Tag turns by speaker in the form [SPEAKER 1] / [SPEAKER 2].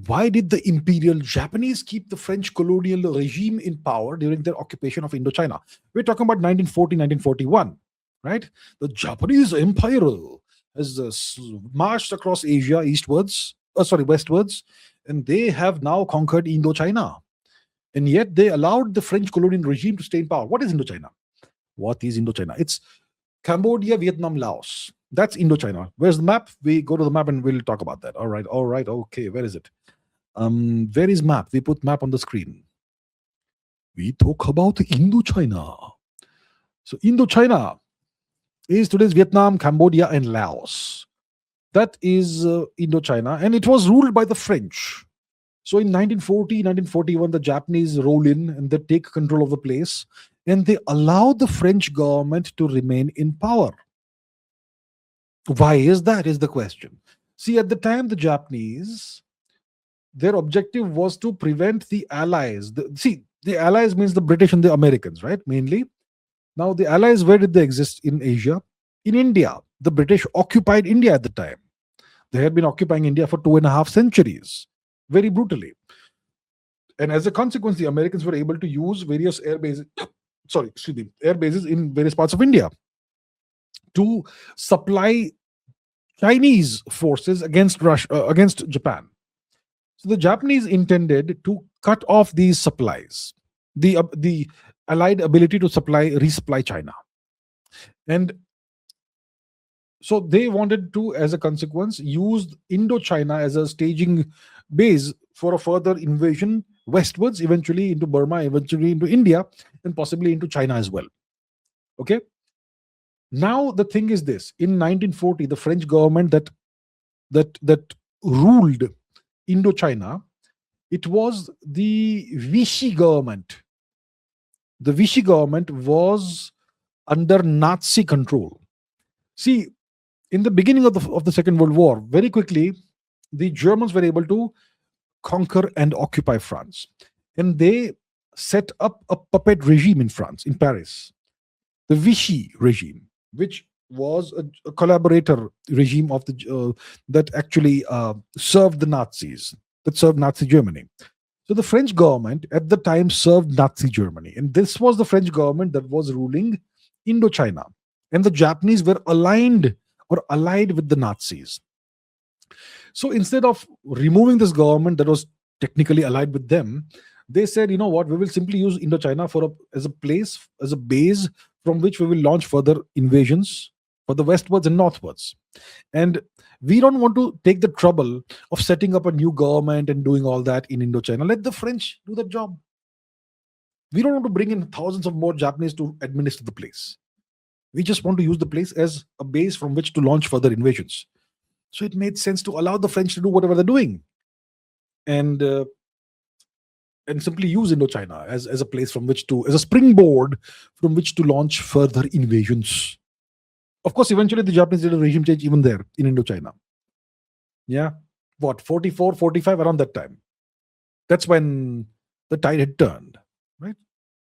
[SPEAKER 1] Why did the Imperial Japanese keep the French colonial regime in power during their occupation of Indochina? We're talking about 1940, 1941, right? The Japanese Empire has marched across Asia westwards, and they have now conquered Indochina. And yet they allowed the French colonial regime to stay in power. What is Indochina? What is Indochina? It's Cambodia, Vietnam, Laos. That's Indochina. Where's the map? We go to the map and we'll talk about that. All right. Okay. Where is it? Where is map? We put map on the screen. We talk about Indochina. So Indochina is today's Vietnam, Cambodia, and Laos. That is Indochina, and it was ruled by the French. So in 1940, 1941, the Japanese roll in and they take control of the place, and they allow the French government to remain in power. Why is that, is the question. See, at the time, the Japanese, their objective was to prevent the Allies. The Allies means the British and the Americans, right? Mainly. Now, the Allies, where did they exist in Asia? In India. The British occupied India at the time. They had been occupying India for 2.5 centuries, very brutally. And as a consequence, the Americans were able to use various air bases in various parts of India to supply Chinese forces against against Japan. So the Japanese intended to cut off these supplies, the Allied ability to resupply China. And so they wanted to, as a consequence, use Indochina as a staging base for a further invasion westwards, eventually into Burma, eventually into India, and possibly into China as well. Okay? Now the thing is this: in 1940, the French government that ruled Indochina, it was the Vichy government. The Vichy government was under Nazi control. See, in the beginning of the Second World War, very quickly, the Germans were able to conquer and occupy France. And they set up a puppet regime in France, in Paris. The Vichy regime, which was a collaborator regime of that actually served the Nazis, that served Nazi Germany. So the French government at the time served Nazi Germany. And this was the French government that was ruling Indochina. And the Japanese were aligned or allied with the Nazis. So instead of removing this government that was technically allied with them, they said, you know what, we will simply use Indochina as a base from which we will launch further invasions for the westwards and northwards. And we don't want to take the trouble of setting up a new government and doing all that in Indochina. Let the French do the job. We don't want to bring in thousands of more Japanese to administer the place. We just want to use the place as a base from which to launch further invasions. So it made sense to allow the French to do whatever they're doing, and simply use Indochina as a place as a springboard from which to launch further invasions. Of course, eventually the Japanese did a regime change even there in Indochina. Yeah. 44, 45, around that time. That's when the tide had turned, right?